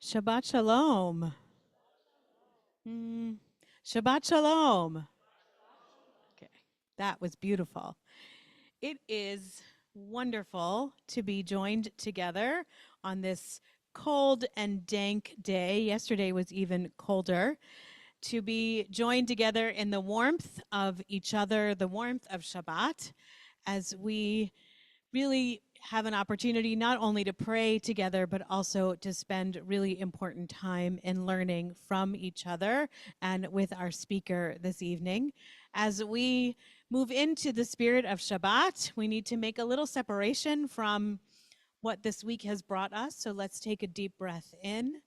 Shabbat Shalom. Shabbat Shalom. Okay, that was beautiful. It is wonderful to be joined together on this cold and dank day. Yesterday was even colder. To be joined together in the warmth of each other, the warmth of Shabbat, as we really have an opportunity not only to pray together, but also to spend really important time in learning from each other and with our speaker this evening. As we move into the spirit of Shabbat, we need to make a little separation from what this week has brought us. So let's take a deep breath in.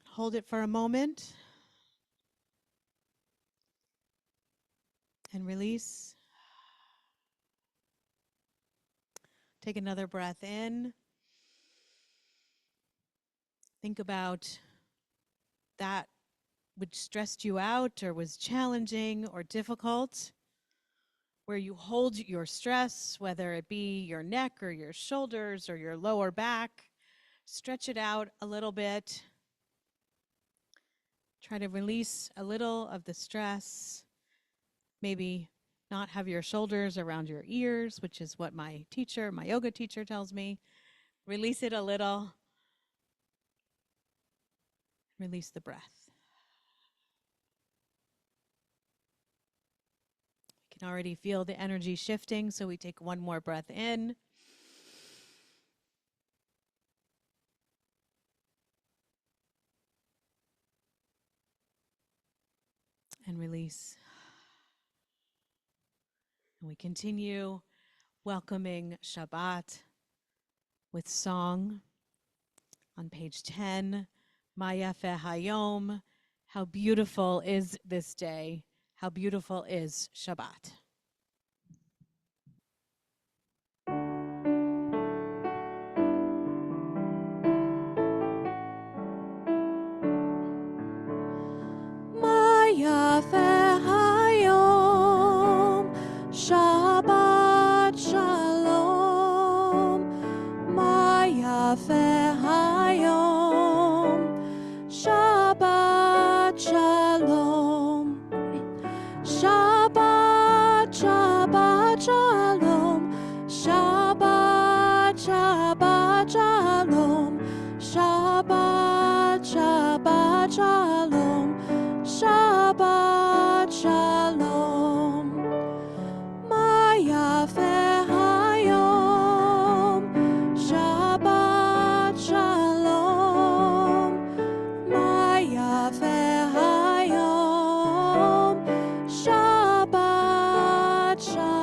Hold it for a moment. And release. Take another breath in. Think about that which stressed you out or was challenging or difficult, where you hold your stress, whether it be your neck or your shoulders or your lower back. Stretch it out a little bit. Try to release a little of the stress. Maybe not have your shoulders around your ears, which is what my yoga teacher tells me. Release it a little. Release the breath. We can already feel the energy shifting, so we take one more breath in. And release. And we continue welcoming Shabbat with song on page 10. Ma yafeh hayom. How beautiful is this day? How beautiful is Shabbat? Ma yafeh hayom, Shabbat shalom. Ma yafeh hayom, Shabbat shalom. Shabbat, Shabbat shalom. Shabbat, Shabbat shalom. Shabbat, Shabbat shalom. Shabbat shalom. Ma yafeh hayom, Shabbat shalom. Ma yafeh hayom, Shabbat shalom.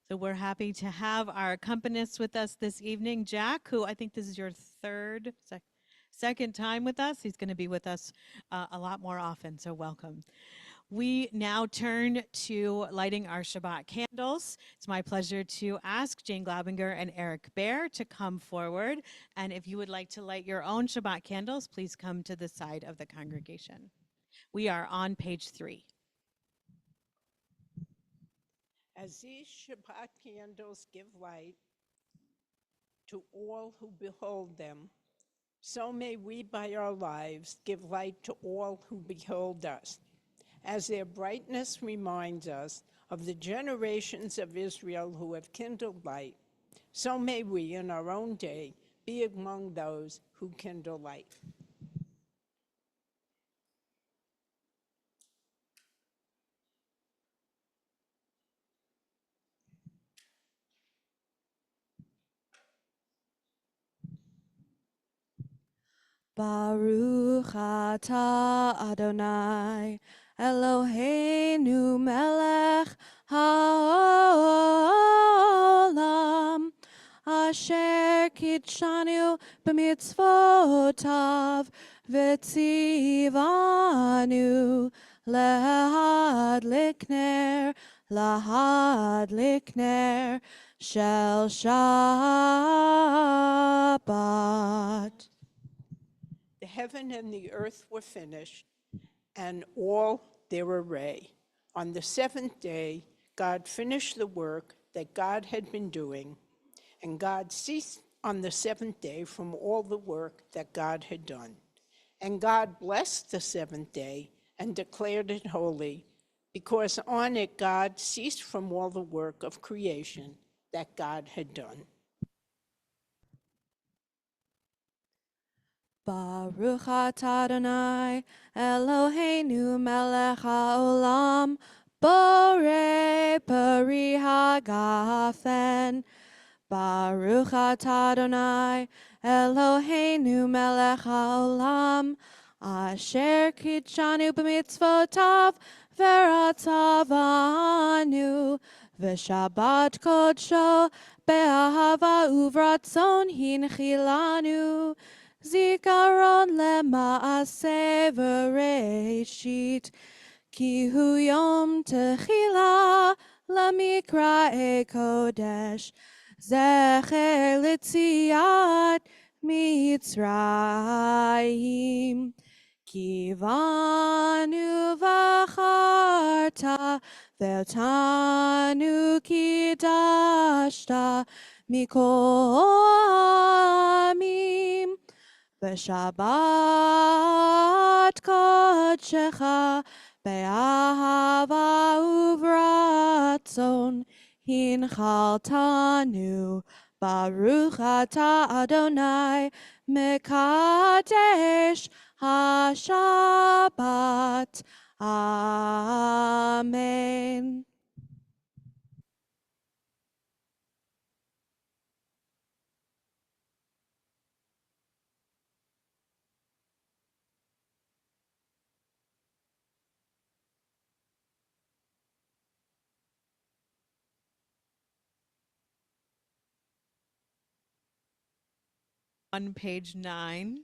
So we're happy to have our accompanist with us this evening, Jack, who I think this is your second time with us. He's going to be with us a lot more often, so welcome. We now turn to lighting our Shabbat candles. It's my pleasure to ask Jane Glaubinger and Eric Baer to come forward. And if you would like to light your own Shabbat candles, please come to the side of the congregation. We are on page 3. As these Shabbat candles give light to all who behold them, so may we by our lives give light to all who behold us. As their brightness reminds us of the generations of Israel who have kindled light, so may we in our own day be among those who kindle light. Baruch atah Adonai, Eloheinu melech haolam, asher kitshanu b'mitzvotav, v'tzivanu lahadlik ner shel Shabbat. The heaven and the earth were finished, and all their array. On the seventh day, God finished the work that God had been doing, and God ceased on the seventh day from all the work that God had done. And God blessed the seventh day and declared it holy, because on it God ceased from all the work of creation that God had done. Baruch atah Adonai Eloheinu melech haolam borei peri hagafen. Baruch atah Adonai Eloheinu melech haolam asher kitshanu b'mitzvotav v'ratzavanu v'shabbat kodsho be'ahava uvratzon hinchilanu zikaron lema'aseh v'reishit ki hu yom techila lamikra'e kodesh zecher l'tziat mitzrayim kivanu v'acharta ve'otanu kidashta mikol amim B'Shabbat kodshecha be'ahava uvratzon hinchaltanu Baruch atah Adonai mekadesh haShabbat. Amen. On page 9.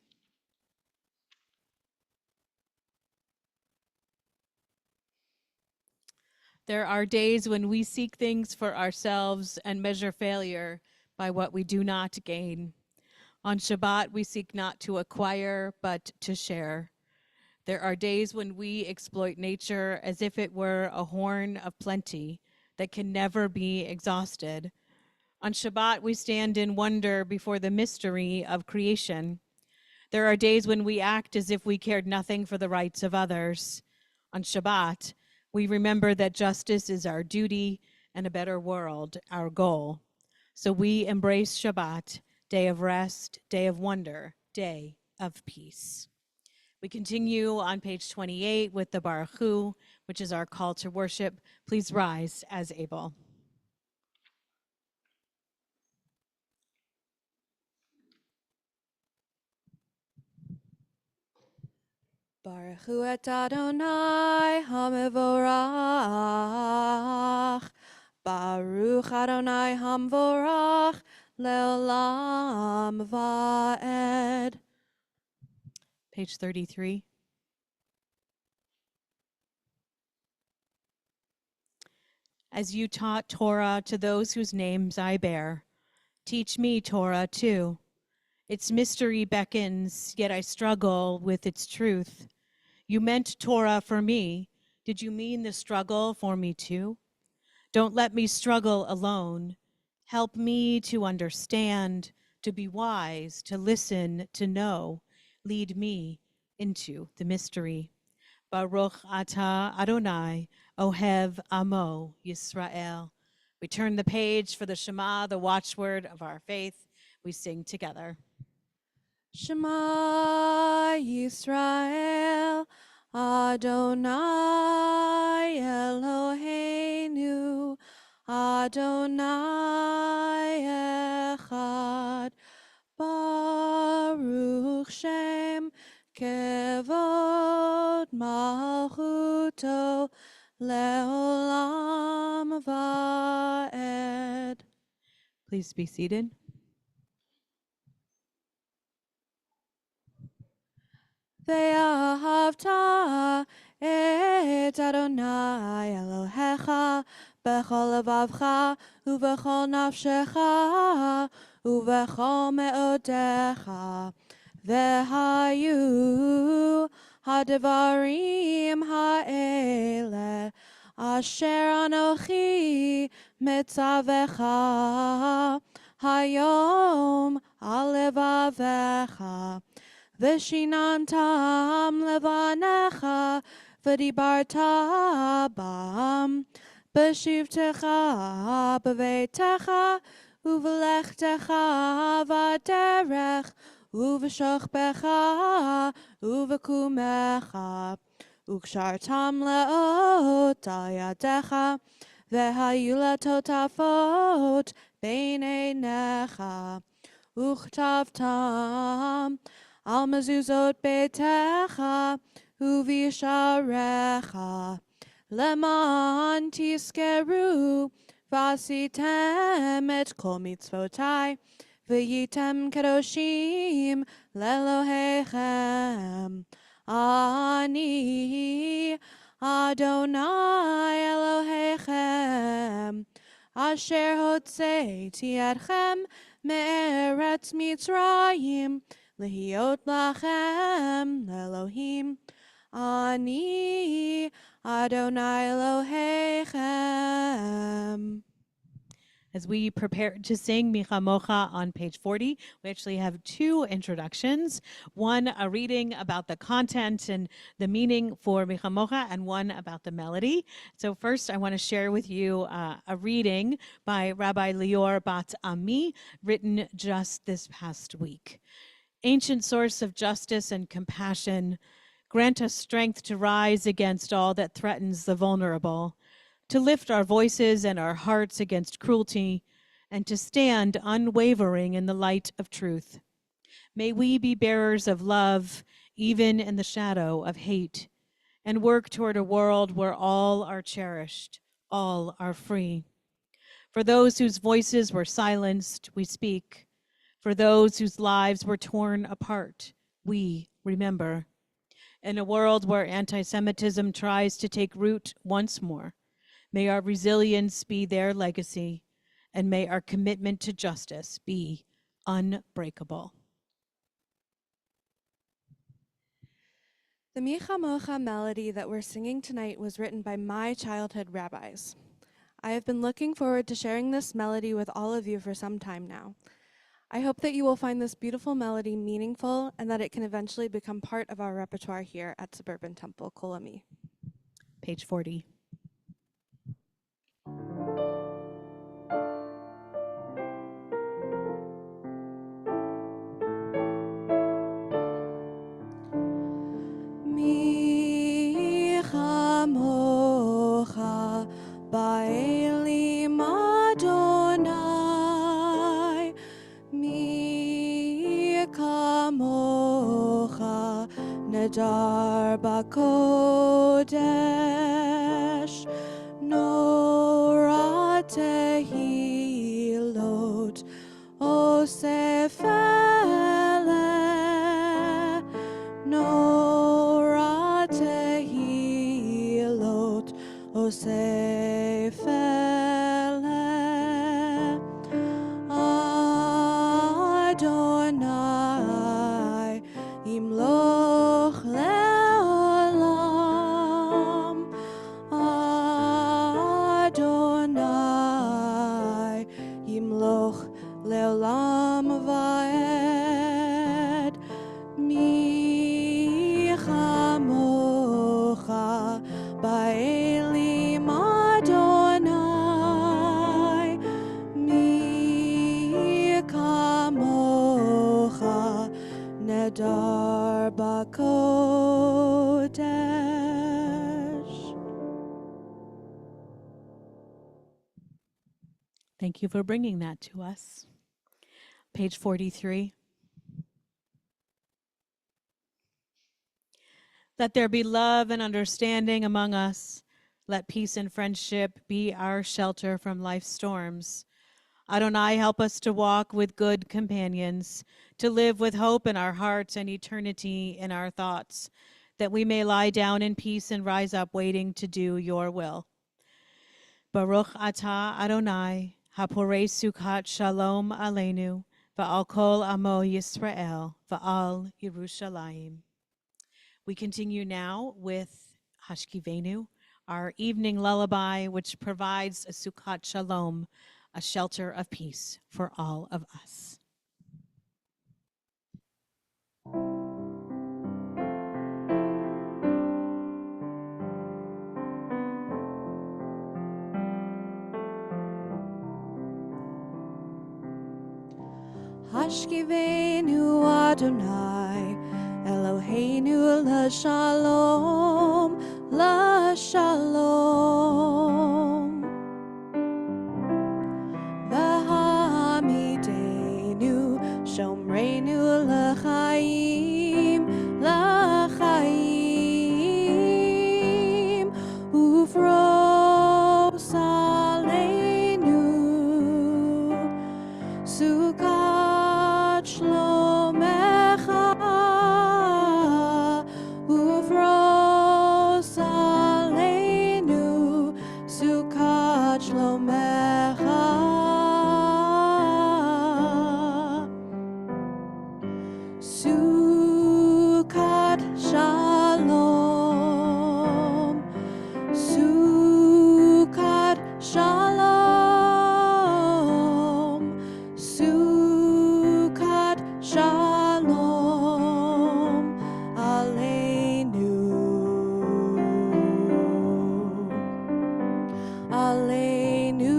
There are days when we seek things for ourselves and measure failure by what we do not gain. On Shabbat, we seek not to acquire, but to share. There are days when we exploit nature as if it were a horn of plenty that can never be exhausted. On Shabbat, we stand in wonder before the mystery of creation. There are days when we act as if we cared nothing for the rights of others. On Shabbat, we remember that justice is our duty and a better world our goal. So we embrace Shabbat, day of rest, day of wonder, day of peace. We continue on page 28 with the Baruch Hu, which is our call to worship. Please rise as able. Baruch hu et Adonai hamevorach. Baruch Adonai hamvorach leolam va'ed. Page 33. As you taught Torah to those whose names I bear, teach me Torah too. Its mystery beckons, yet I struggle with its truth. You meant Torah for me. Did you mean the struggle for me too? Don't let me struggle alone. Help me to understand, to be wise, to listen, to know. Lead me into the mystery. Baruch atah Adonai, Ohev Amo Yisrael. We turn the page for the Shema, the watchword of our faith. We sing together. Shema Yisrael Adonai Eloheinu Adonai Echad Baruch Shem Kevod Malchuto Leolam Va'ed. Please be seated. Ve'ahavta et Adonai Elohecha bechol levavcha uvechol nafshecha uvechol me'odecha ve'hayu ha'devarim ha'ele Asher Anochi Mitzavecha Hayom Alevavecha Vishinantam Levanecha V'dibarta Bam B'shivtecha B'veitecha Uvelechtecha V'derech Uv'shochbecha Uv'kumecha Ukshartam leot al yadecha, vehayu latotafot bein einecha. Uchtavtam al mezuzot beitecha, uvisharecha. Leman tiskeru, vasitem et kol mitzvotai, v'yitem kadoshim lelohechem. Ani Adonai Elohechem Asher hotzeiti etchem me'eretz Mitzrayim lehiot lachem Elohim. Ani Adonai Elohechem. As we prepare to sing Michamocha on page 40, we actually have two introductions. One, a reading about the content and the meaning for Michamocha, and one about the melody. So first, I want to share with you a reading by Rabbi Lior Bat Ami, written just this past week. Ancient source of justice and compassion, grant us strength to rise against all that threatens the vulnerable, to lift our voices and our hearts against cruelty, and to stand unwavering in the light of truth. May we be bearers of love, even in the shadow of hate, and work toward a world where all are cherished, all are free. For those whose voices were silenced, we speak. For those whose lives were torn apart, we remember. In a world where anti-Semitism tries to take root once more, may our resilience be their legacy, and may our commitment to justice be unbreakable. The Michamocha melody that we're singing tonight was written by my childhood rabbis. I have been looking forward to sharing this melody with all of you for some time now. I hope that you will find this beautiful melody meaningful and that it can eventually become part of our repertoire here at Suburban Temple-Kol. Page 40. Michamocha ba'elim Adonai, Michamocha nedar b'kodesh, Nora tehilot osef eleh, Nora tehilot osef eleh. Adonai imloch leolam, Adonai imloch leolam va'ed. Michamocha ba'elim Adonai, Michamocha nedar b'kodesh. Thank you for bringing that to us. Page 43. Let there be love and understanding among us. Let peace and friendship be our shelter from life's storms. Adonai, help us to walk with good companions, to live with hope in our hearts and eternity in our thoughts, that we may lie down in peace and rise up waiting to do your will. Baruch atah Adonai, haporei sukkot shalom aleinu, va'al kol amo Yisrael, va'al Yerushalayim. We continue now with Hashkivenu, our evening lullaby, which provides a Sukkot Shalom, a shelter of peace for all of us. Hashkivenu Adonai, Eloheinu l'shalom, l'shalom. V'hamidenu, shomreinu l'chaim, l'chaim. Ufros aleinu, Sukkot shlomecha, ufros aleinu, Sukkot shlomecha. Sukkot shalom, Sukkot shalom, Sukkot shalom aleinu, aleinu.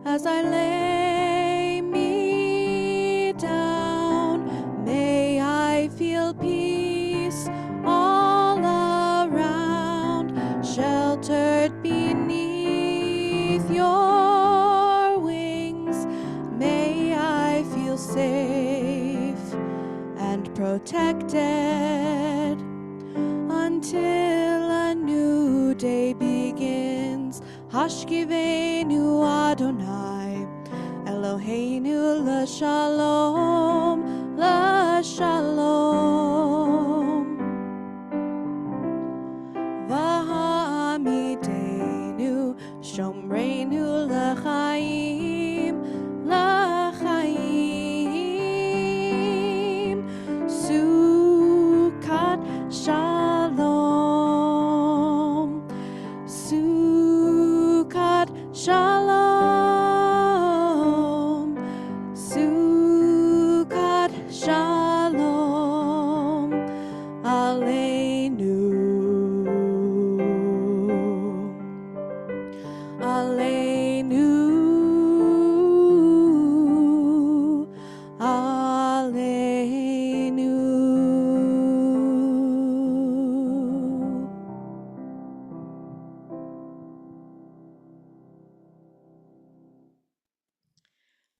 As I lay me down, may I feel peace all around, sheltered beneath your wings. May I feel safe and protected until a new day begins. Hashkivenu Adonai, Eloheinu l'shalom, l'shalom. V'hamidenu, shomreinu l'chaim, l'chaim. Sukkot shalom, Sukkot shalom, Sukkot shalom aleinu, aleinu, aleinu.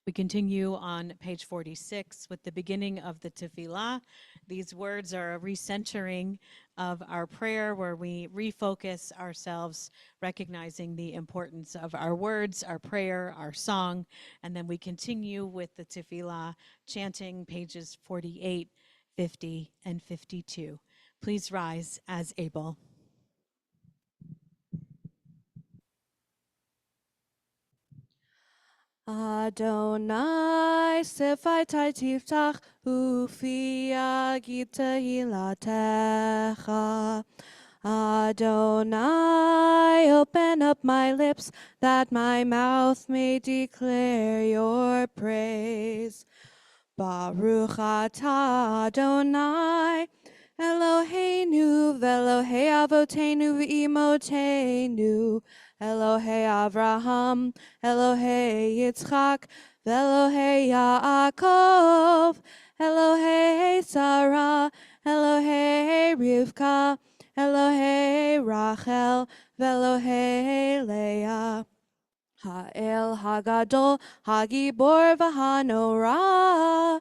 We continue on page 46 with the beginning of the tefillah. These words are a recentering of our prayer where we refocus ourselves, recognizing the importance of our words, our prayer, our song, and then we continue with the tefillah, chanting pages 48, 50, and 52. Please rise as able. Adonai, sefaitai tiftach, ufi yagid tehilatecha. Adonai, open up my lips, that my mouth may declare your praise. Baruch atah Adonai, Eloheinu v'Elohei avotenu v'imotenu, Elohei Avraham, Elohei Yitzchak, v'Elohei Yaakov, Elohei Sarah, Elohei Rivka, Elohei Rachel, v'Elohei Leah. Ha'el Hagadol, Hagibor v'Hanorah,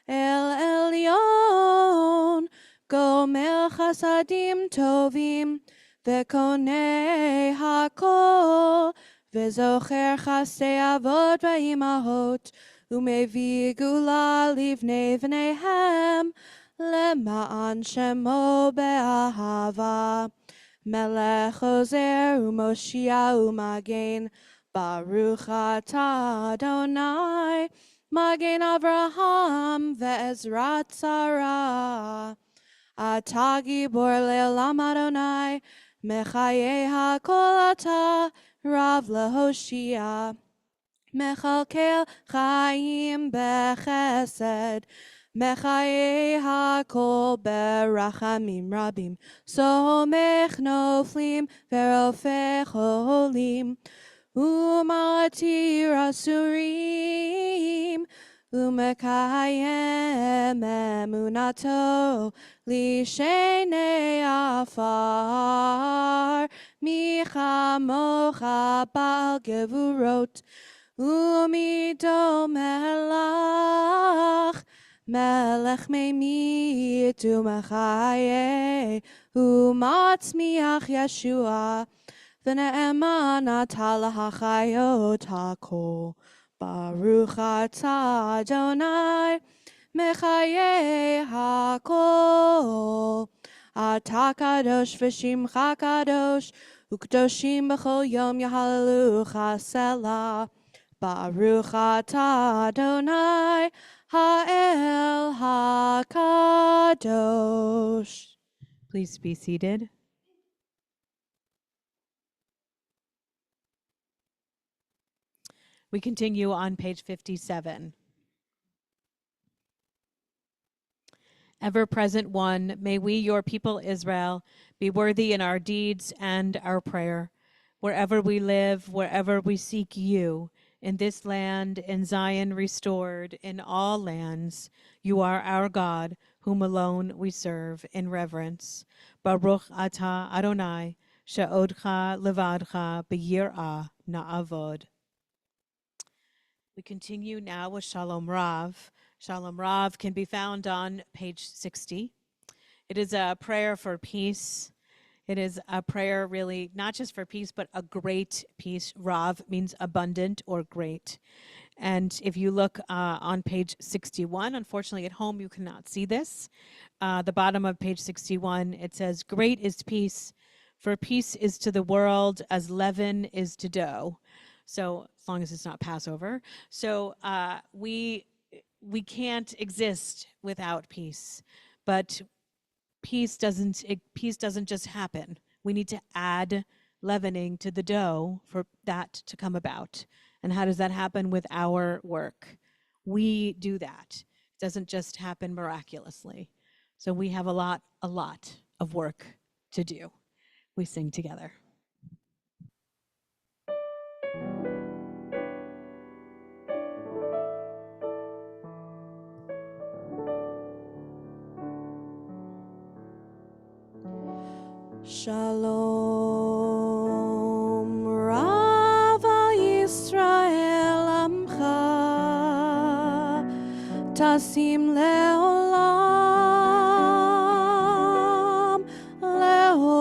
El Elyon, Gomer Chasadim Tovim, Vekonei Hakol, Vezocher Chasei Avot v'Imahot, Umevi Gula Livnei V'neihem, Lema'an Shemo Be'ahava, Melech Ozer Umoshia Umagen, Baruch atah Adonai, Magen Avraham ve'ezrat Sarah. אתה גיבור לעולם אדוני, מחיי הכל אתה רב להושיע. מכלכל חיים בחסד, מחיי הכל ברחמים רבים, סומך נופלים ורופא חולים, ומתיר אסורים, ומקיים אמונתו לשני עפר, מי כמוך בעל גבורות, ומידו מלך ממית ומחיה, ומצמיח ישועה, ונאמן אתה להחיות הכל. ברוך אתה אדוני, מחיי הכל. אתה קדוש ושמך קדוש, וקדושים בכל יום יהללוך סלה. ברוך אתה אדוני, האל הקדוש. Please be seated. We continue on page 57. Ever-present one, may we, your people Israel, be worthy in our deeds and our prayer. Wherever we live, wherever we seek you, in this land, in Zion restored, in all lands, you are our God, whom alone we serve in reverence. Baruch atah Adonai, she'odcha levadcha b'yirah na'avod. We continue now with Shalom Rav. Shalom Rav can be found on page 60. It is a prayer for peace. It is a prayer really not just for peace, but a great peace. Rav means abundant or great. And if you look on page 61, unfortunately at home you cannot see this. The bottom of page 61, it says, "Great is peace, for peace is to the world as leaven is to dough." So as long as it's not Passover. So we can't exist without peace, but peace doesn't just happen. We need to add leavening to the dough for that to come about. And how does that happen? With our work. We do that. It doesn't just happen miraculously. So we have a lot of work to do. We sing together. Shalom Rav al Yisrael Amcha, Tasim leolam, leolam.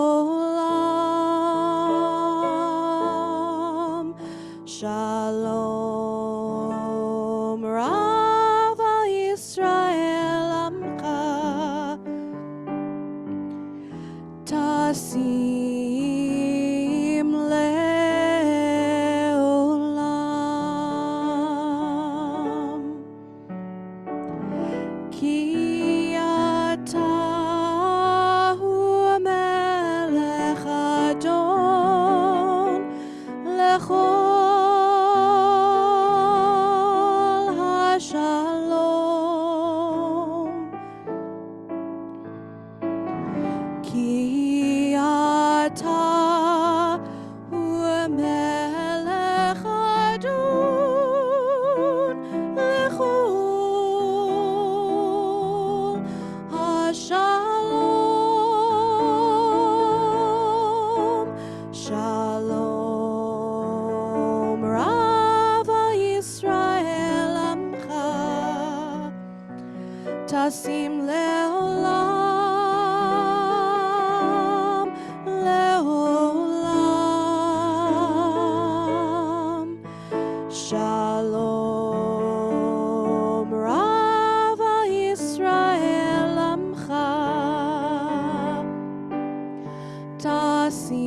Shalom Rav al Yisrael Amcha, Tasim leolam, ki ata hu melech adon lechol hashalom. Ki ata hu melech adon lechol hashalom. Shalom Rav al Yisrael Amcha, Tasim leolam, leolam. Shalom Rav al Yisrael Amcha, Tasim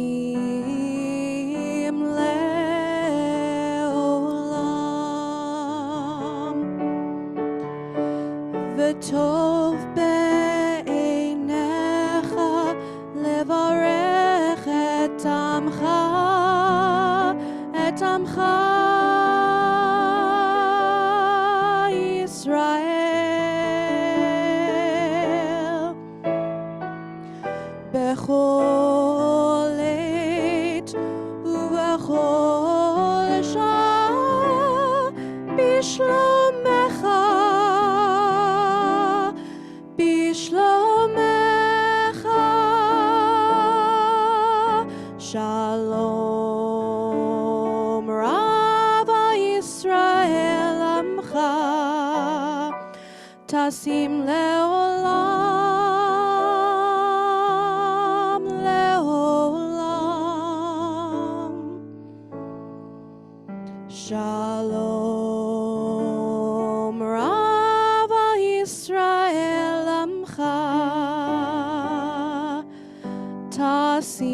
leolam. V'tov be'einei Bishlomecha, Bishlomecha, Shalom Rava Yisrael Amcha, Tasim Leolam, Leolam. Shalom Rava Yisrael Amcha, Tasim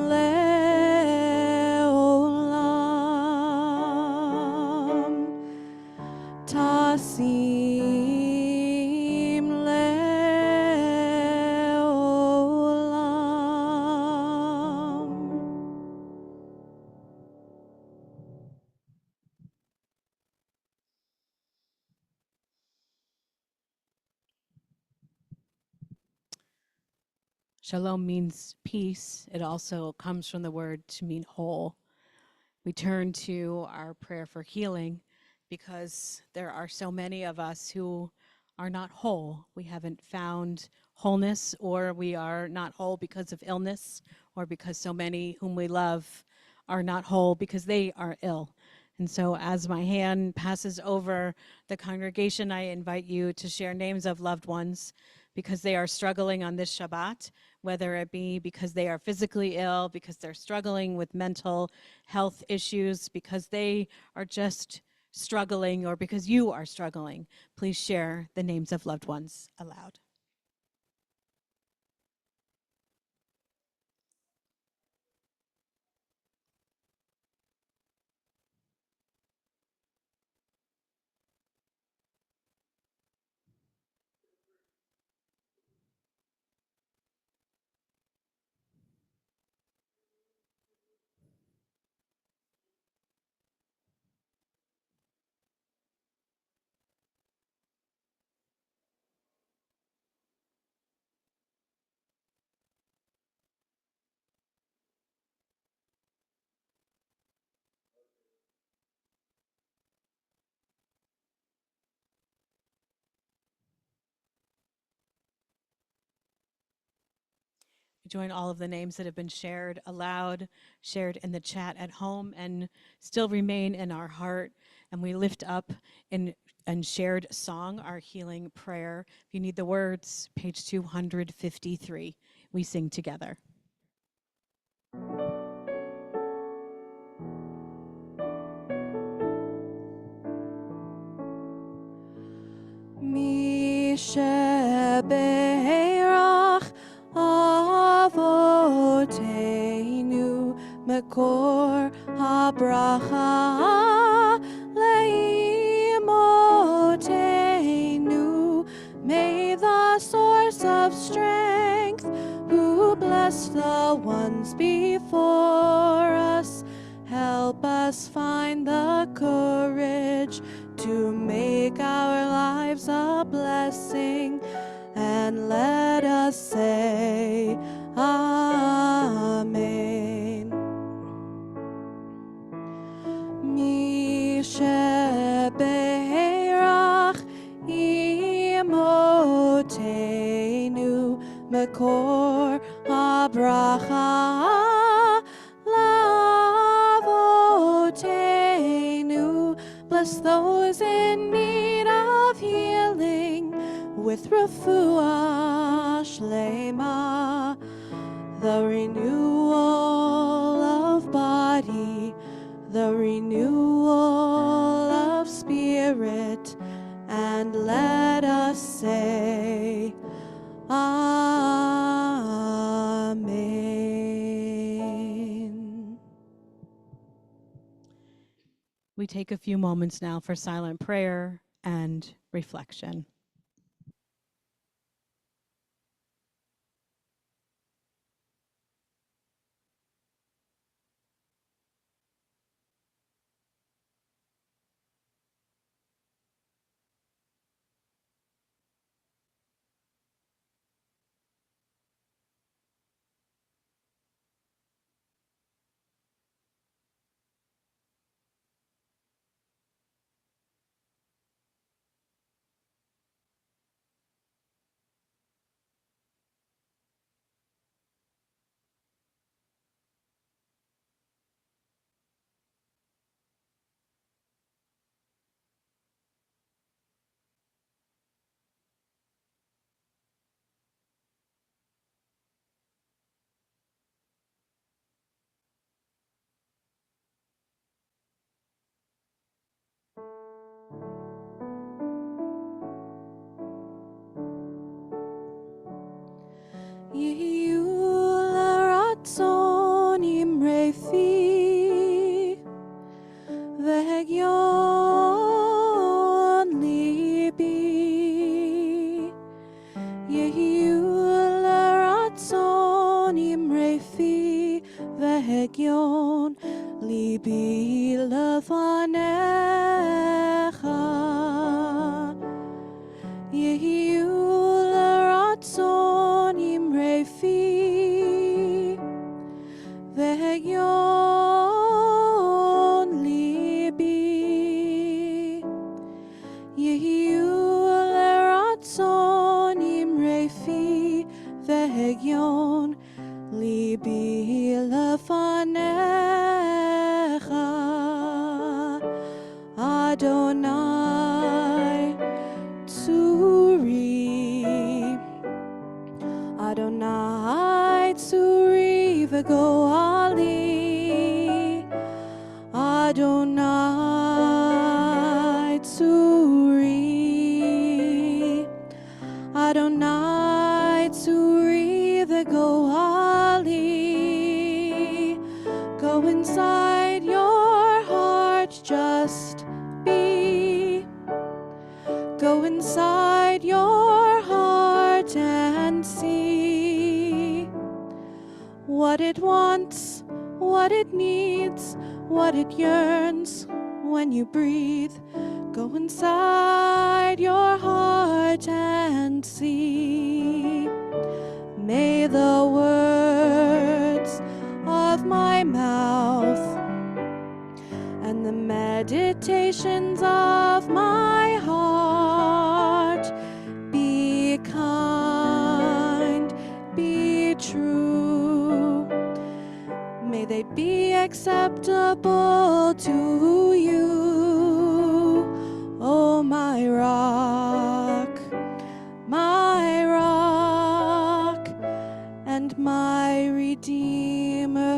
Leolam, Tasim Leolam. Shalom means peace. It also comes from the word to mean whole. We turn to our prayer for healing because there are so many of us who are not whole. We haven't found wholeness, or we are not whole because of illness, or because so many whom we love are not whole because they are ill. And so as my hand passes over the congregation, I invite you to share names of loved ones because they are struggling on this Shabbat, whether it be because they are physically ill, because they're struggling with mental health issues, because they are just struggling, or because you are struggling. Please share the names of loved ones aloud. Join all of the names that have been shared aloud, shared in the chat at home, and still remain in our heart. And we lift up in shared song our healing prayer. If you need the words, page 253, we sing together. Mi shebeirach avoteinu mekor habracha leimotenu. May the source of strength, who blessed the ones before us, help us find the courage to make our lives a blessing, and let us say Amen. Mi shebeirach imotenu mekor habracha lavotenu. Bless those in need of healing with refuah shlema, the renewal of body, the renewal of spirit, and let us say Amen. We take a few moments now for silent prayer and reflection. לפניך, יהיו לרצון אמרי פי, והגיון ליבי. יהיו לרצון אמרי פי, והגיון ליבי לפניך, אדוני צורי, אדוני צורי וגואלי, אדוני צורי, אדוני צורי וגואלי. Go inside your heart, just be. Go inside your heart and see what it wants, what it needs, what it yearns when you breathe. Go inside your heart and see. May the words of my mouth and the meditations of my heart be kind, be true. May they be acceptable to you, oh my rock, and my Redeemer.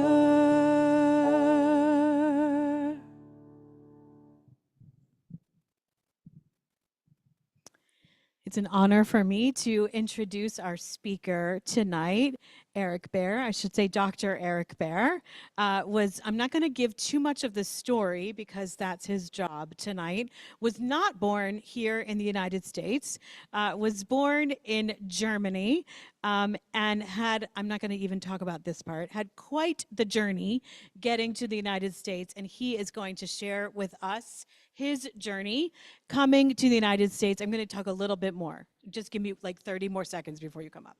It's an honor for me to introduce our speaker tonight, Eric Baer. I should say Dr. Eric Baer. I'm not going to give too much of the story because that's his job tonight. Was not born here in the United States, was born in Germany, and had, I'm not going to even talk about this part, had quite the journey getting to the United States, and he is going to share with us his journey coming to the United States. I'm going to talk a little bit more. Just give me like 30 more seconds before you come up.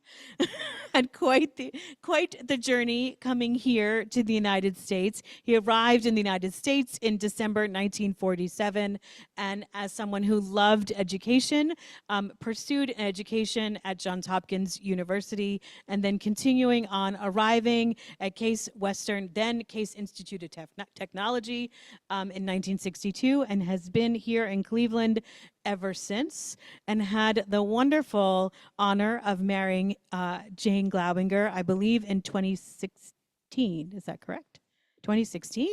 Had quite the journey coming here to the United States. He arrived in the United States in December 1947, and as someone who loved education, pursued an education at Johns Hopkins University, and then continuing on, arriving at Case Western, then Case Institute of Technology, in 1962, and has been here in Cleveland ever since, and had the wonderful honor of marrying Jane Glaubinger, I believe in 2016. Is that correct? 2016,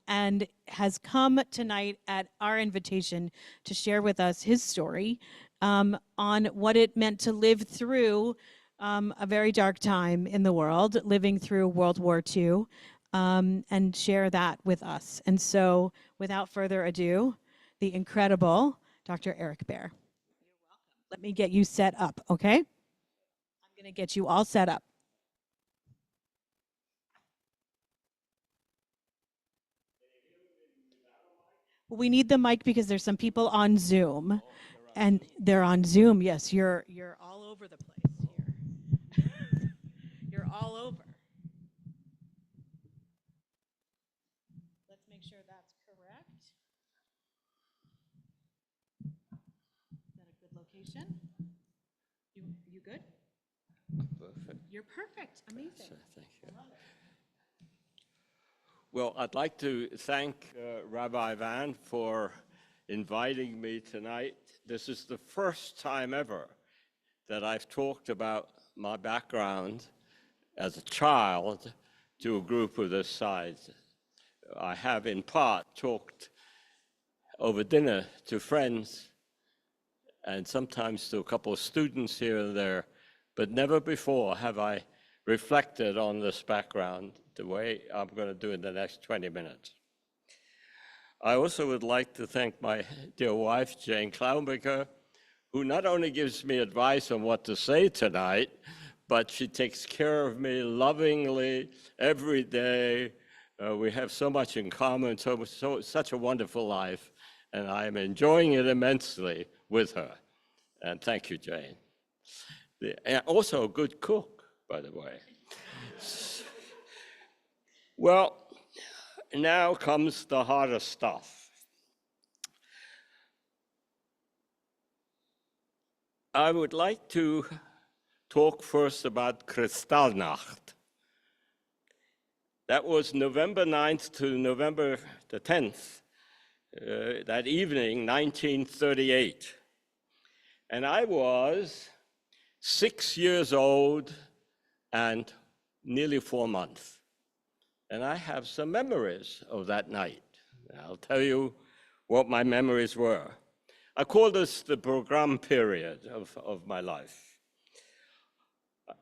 and has come tonight at our invitation to share with us his story on what it meant to live through a very dark time in the world, living through World War II, and share that with us. And so, without further ado, the incredible Dr. Eric Baer. You're welcome. Let me get you set up, okay? I'm going to get you all set up. Well, we need the mic because there's some people on Zoom, and they're on Zoom. Yes, you're all over the place here. You're all over. Let's make sure that's correct. Is that a good location? You good? Perfect. You're perfect. Amazing. Thank you. Well, I'd like to thank Rabbi Van for inviting me tonight. This is the first time ever that I've talked about my background as a child to a group of this size. I have in part talked over dinner to friends and sometimes to a couple of students here and there, but never before have I reflected on this background the way I'm going to do in the next 20 minutes. I also would like to thank my dear wife, Jane Klaubinger, who not only gives me advice on what to say tonight, but she takes care of me lovingly every day We have so much in common, such a wonderful life, and I am enjoying it immensely with her. And thank you, Jane. And also a good cook, by the way. Well, now comes the harder stuff. I would like to talk first about Kristallnacht. That was November 9th to November the 10th, that evening, 1938. And I was 6 years old and nearly 4 months. And I have some memories of that night. I'll tell you what my memories were. I call this the program period of my life.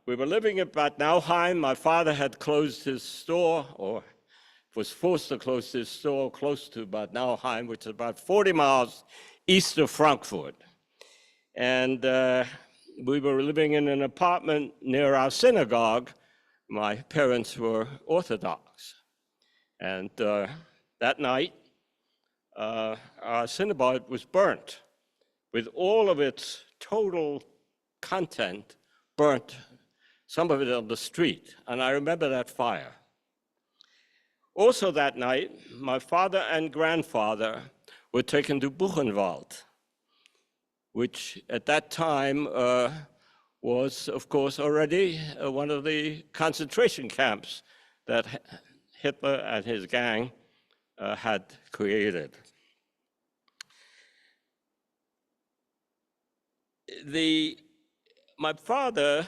We were living in Bad Nauheim. My father had closed his store, or was forced to close his store close to Bad Nauheim, which is about 40 miles east of Frankfurt. And we were living in an apartment near our synagogue. My parents were Orthodox. And that night, our synagogue was burnt, with all of its total content burnt, some of it on the street. And I remember that fire. Also that night, my father and grandfather were taken to Buchenwald, which at that time was, of course, already one of the concentration camps that Hitler and his gang had created. My father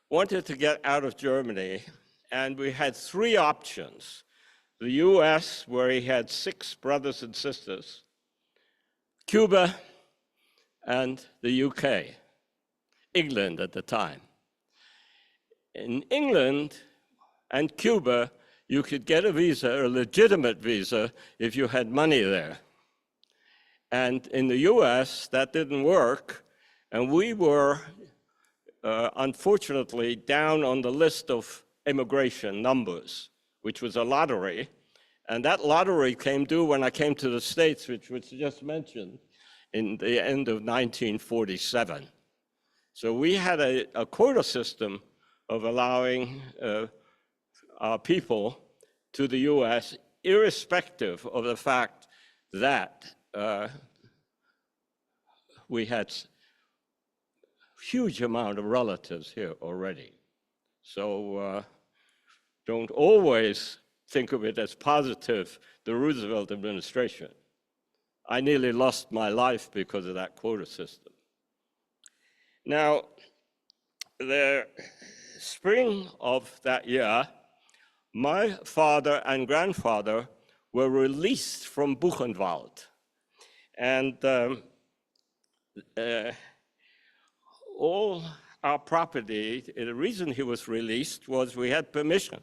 wanted to get out of Germany, and we had 3 options. The US, where he had 6 brothers and sisters, Cuba, and the UK, England at the time. In England and Cuba, you could get a visa, a legitimate visa, if you had money there. And in the US, that didn't work, and we were, unfortunately, down on the list of immigration numbers, which was a lottery. And that lottery came due when I came to the States, which was just mentioned, in the end of 1947. So we had a quota system of allowing our people to the US, irrespective of the fact that we had huge amount of relatives here already. So don't always think of it as positive, the Roosevelt administration. I nearly lost my life because of that quota system. Now, the spring of that year, my father and grandfather were released from Buchenwald. And all our property, the reason he was released was we had permission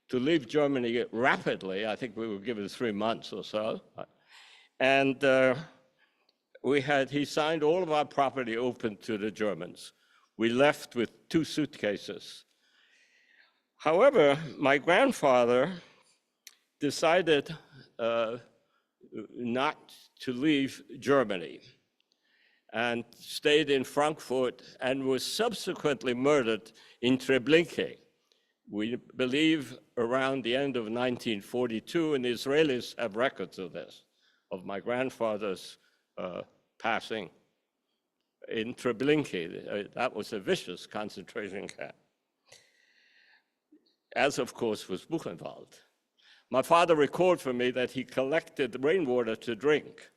to leave Germany rapidly. I think we were given 3 months or so. And he signed all of our property open to the Germans. We left with 2 suitcases. However, my grandfather decided not to leave Germany and stayed in Frankfurt and was subsequently murdered in Treblinka. We believe around the end of 1942, and the Israelis have records of this, of my grandfather's passing in Treblinka. That was a vicious concentration camp, as of course was Buchenwald. My father recalled for me that he collected rainwater to drink.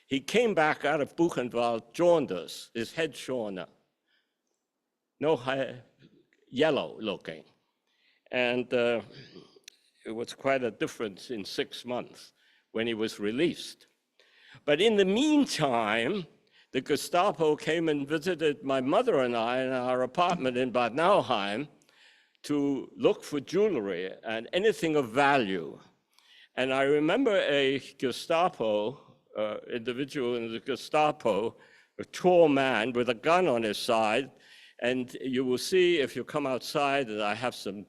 He came back out of Buchenwald jaundiced, his head shorn, yellow looking. And it was quite a difference in 6 months when he was released. But in the meantime, the Gestapo came and visited my mother and I in our apartment in Bad Nauheim to look for jewelry and anything of value. And I remember a Gestapo individual in the Gestapo, a tall man with a gun on his side, and you will see if you come outside that I have some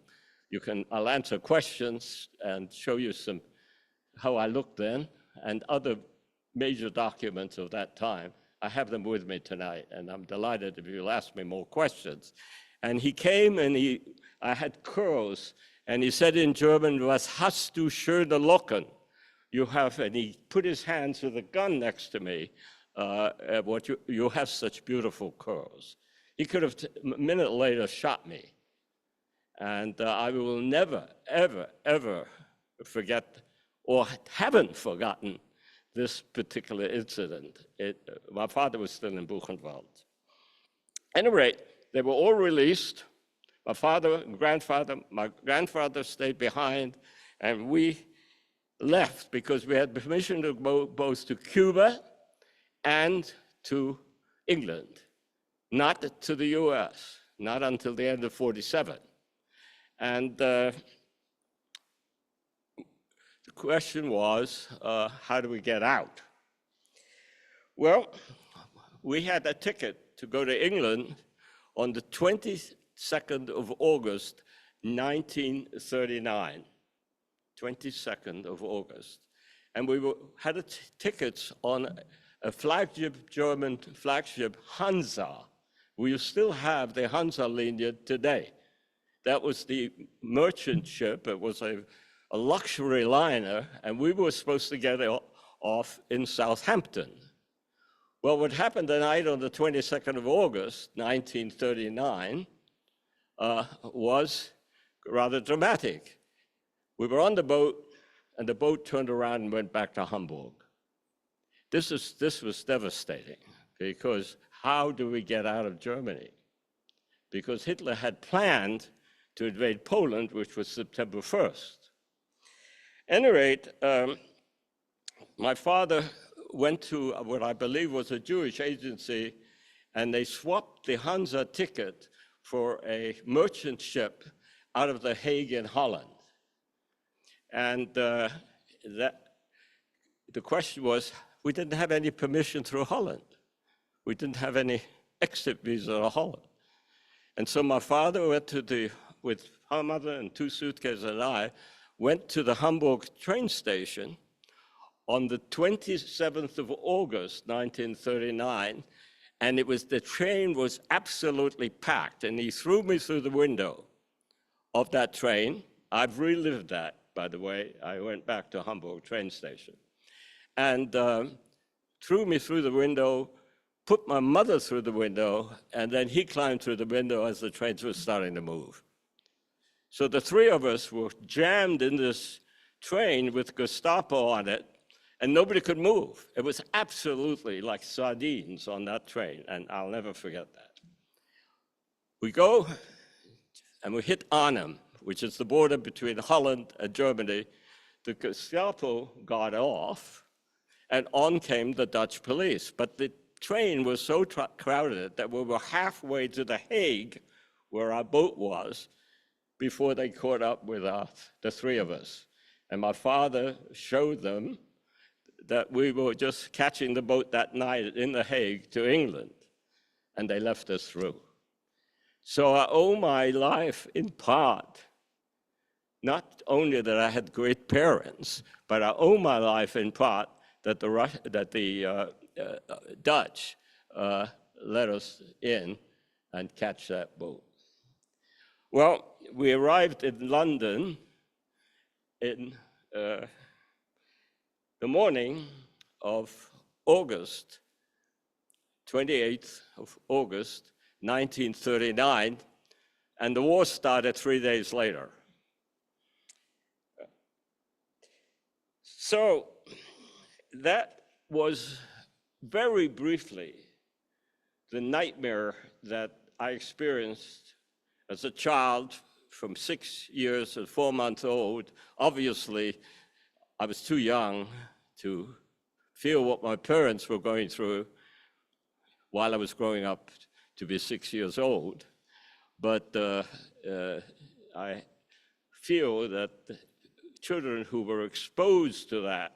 I'll answer questions and show you how I looked then and other major documents of that time. I have them with me tonight, and I'm delighted if you'll ask me more questions. And he came and I had curls, and he said in German, "Was hast du schöne Locken?" And he put his hands with a gun next to me. You have such beautiful curls. He could have, a minute later, shot me. And I will never, ever, ever forget, or haven't forgotten, this particular incident. My father was still in Buchenwald. At any rate, they were all released. My grandfather stayed behind, and we left because we had permission to go both to Cuba and to England, not to the US, not until the end of 47. And the question was, how do we get out? Well, we had a ticket to go to England on the 22nd of August, 1939. 22nd of August. And we had tickets on a German flagship, Hansa. We still have the Hansa linie today. That was the merchant ship. It was a luxury liner, and we were supposed to get off in Southampton. Well, what happened the night on the 22nd of August, 1939, was rather dramatic. We were on the boat, and the boat turned around and went back to Hamburg. This was devastating, because how do we get out of Germany? Because Hitler had planned to invade Poland, which was September 1st. At any rate, my father went to what I believe was a Jewish agency, and they swapped the Hansa ticket for a merchant ship out of The Hague in Holland. And the question was, we didn't have any permission through Holland. We didn't have any exit visa to Holland. And so my father went with my mother and 2 suitcases and I, went to the Hamburg train station on the 27th of August, 1939, and the train was absolutely packed, and he threw me through the window of that train. I've relived that, by the way. I went back to Hamburg train station, and threw me through the window, put my mother through the window, and then he climbed through the window as the trains were starting to move. So the 3 of us were jammed in this train with Gestapo on it, and nobody could move. It was absolutely like sardines on that train, and I'll never forget that. We go, and we hit Arnhem, which is the border between Holland and Germany. The Gestapo got off, and on came the Dutch police. But the train was so crowded that we were halfway to The Hague, where our boat was, before they caught up with the 3 of us. And my father showed them that we were just catching the boat that night in The Hague to England, and they left us through. So I owe my life in part, not only that I had great parents, but I owe my life in part that the Dutch let us in and catch that boat. Well, we arrived in London in the morning of August, 28th of August, 1939, and the war started 3 days later. So that was very briefly the nightmare that I experienced as a child from 6 years and 4 months old. Obviously, I was too young to feel what my parents were going through while I was growing up to be 6 years old. But I feel that children who were exposed to that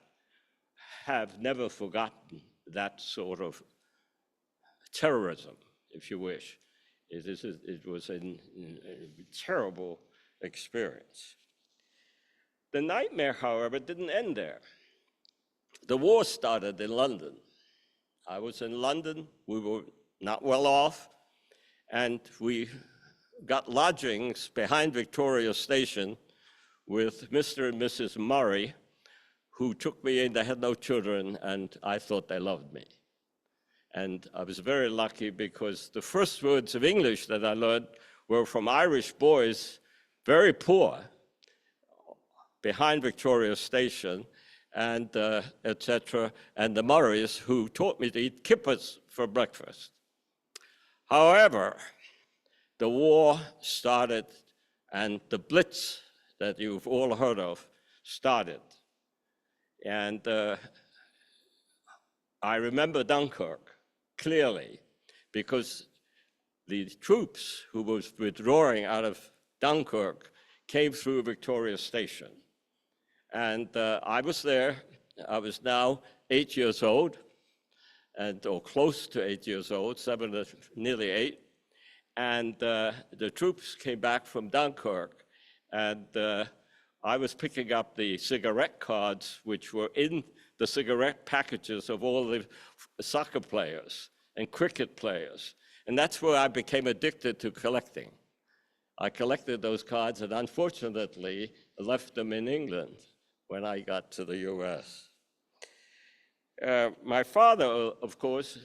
have never forgotten that sort of terrorism, if you wish. It was a terrible experience. The nightmare, however, didn't end there. The war started in London. I was in London, we were not well off, and we got lodgings behind Victoria Station with Mr. and Mrs. Murray, who took me in. They had no children, and I thought they loved me. And I was very lucky because the first words of English that I learned were from Irish boys, very poor, behind Victoria Station, and etc., and the Murrays, who taught me to eat kippers for breakfast. However, the war started, and the Blitz that you've all heard of started. And I remember Dunkirk clearly, because the troops who was withdrawing out of Dunkirk came through Victoria Station. And I was there. I was now 8 years old, or close to 8 years old, nearly 8. And the troops came back from Dunkirk, and I was picking up the cigarette cards, which were in the cigarette packages of all the soccer players and cricket players. And that's where I became addicted to collecting. I collected those cards and unfortunately left them in England when I got to the US. My father, of course,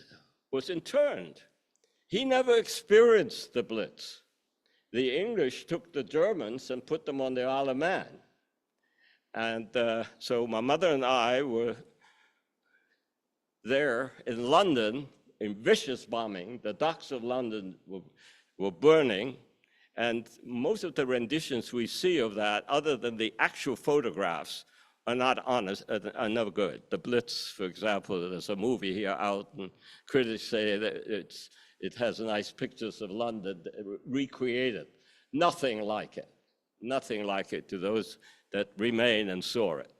was interned. He never experienced the Blitz. The English took the Germans and put them on the Isle of Man. And so my mother and I were there in London in vicious bombing. The docks of London were burning. And most of the renditions we see of that, other than the actual photographs, are not honest, are no good. The Blitz, for example, there's a movie here out, and critics say that it has nice pictures of London recreated. Nothing like it to those that remain and saw it.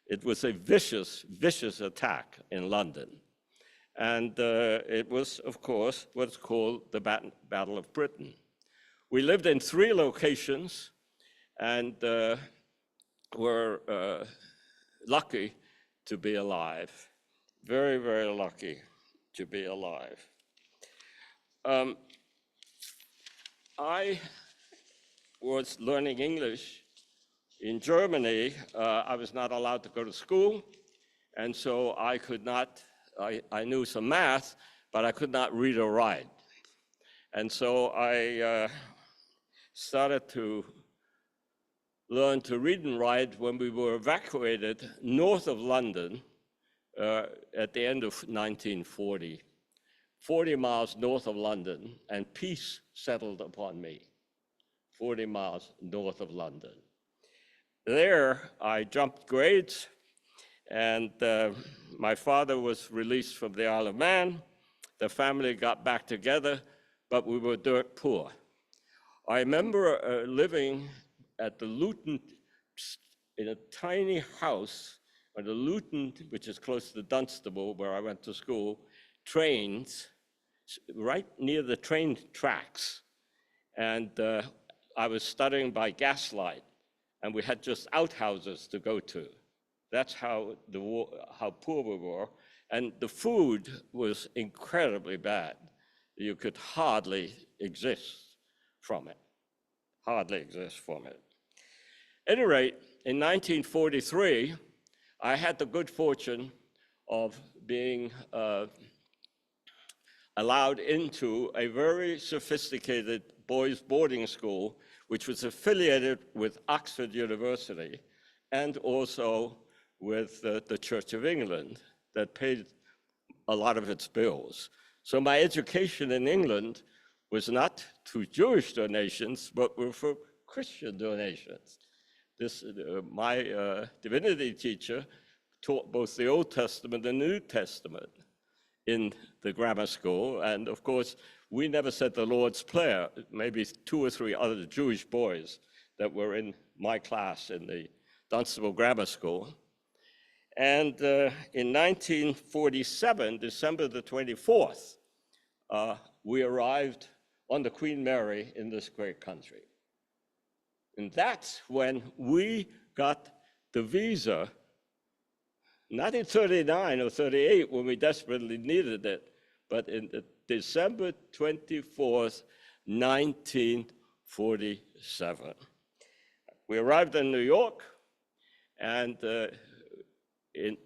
It was a vicious, vicious attack in London. And it was, of course, what's called the Battle of Britain. We lived in 3 locations and were lucky to be alive. Very, very lucky to be alive. I was learning English in Germany. I was not allowed to go to school, and so I could not, I knew some math, but I could not read or write. And so I started to learn to read and write when we were evacuated north of London at the end of 1940, 40 miles north of London, and peace settled upon me, 40 miles north of London. There, I jumped grades, and my father was released from the Isle of Man. The family got back together, but we were dirt poor. I remember living at the Luton, in a tiny house on the Luton, which is close to Dunstable, where I went to school, trains, right near the train tracks. And I was studying by gaslight, and we had just outhouses to go to. That's how poor we were. And the food was incredibly bad. You could hardly exist from it, hardly exist from it. At any rate, in 1943, I had the good fortune of being allowed into a very sophisticated boys' boarding school, which was affiliated with Oxford University and also with the Church of England that paid a lot of its bills. So my education in England was not through Jewish donations, but were for Christian donations. My divinity teacher taught both the Old Testament and the New Testament in the grammar school. And of course, we never said the Lord's Prayer, maybe 2 or 3 other Jewish boys that were in my class in the Dunstable Grammar School. And in 1947, December the 24th, we arrived on the Queen Mary in this great country. And that's when we got the visa, not in 39 or 38 when we desperately needed it, but in December 24th, 1947. We arrived in New York, and you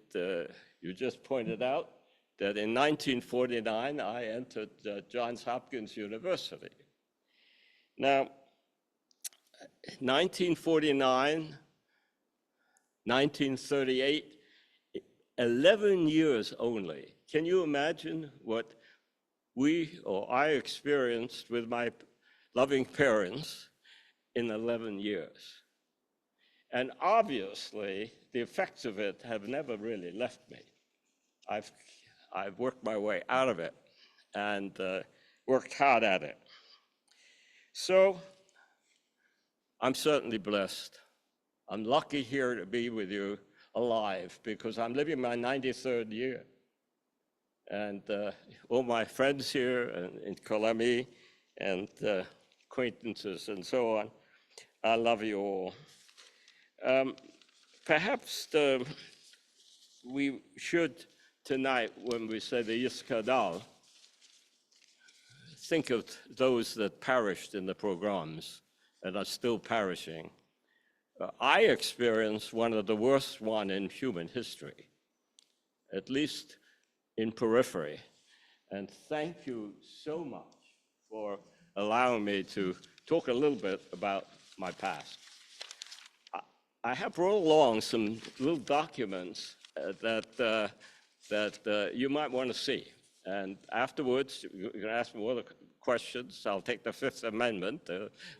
just pointed out that in 1949 I entered Johns Hopkins University. Now, 1949, 1938, 11 years only. Can you imagine what I experienced with my loving parents in 11 years? And obviously, the effects of it have never really left me. I've worked my way out of it and worked hard at it. So I'm certainly blessed. I'm lucky here to be with you alive because I'm living my 93rd year. And all my friends here in Kolami and acquaintances and so on, I love you all. Perhaps we should tonight, when we say the Yiskadal, think of those that perished in the pogroms and are still perishing. I experienced one of the worst one in human history, at least in periphery. And thank you so much for allowing me to talk a little bit about my past. I have brought along some little documents that you might want to see. And afterwards, you can ask me other questions. I'll take the Fifth Amendment,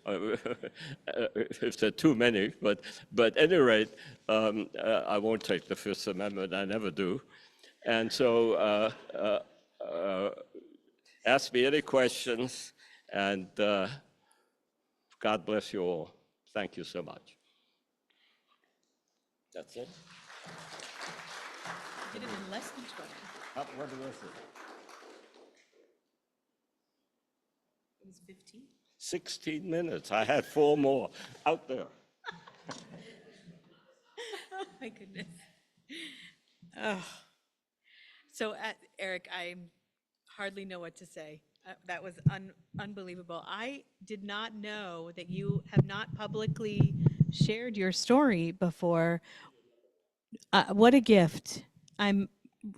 if there are too many. But at any rate, I won't take the Fifth Amendment. I never do. And so ask me any questions, and God bless you all. Thank you so much. That's it? Did it in less than 20. What was it? It was 15. 16 minutes. I had 4 more out there. Oh, my goodness. Oh. So, Eric, I hardly know what to say. That was unbelievable. I did not know that you have not publicly shared your story before. What a gift. I'm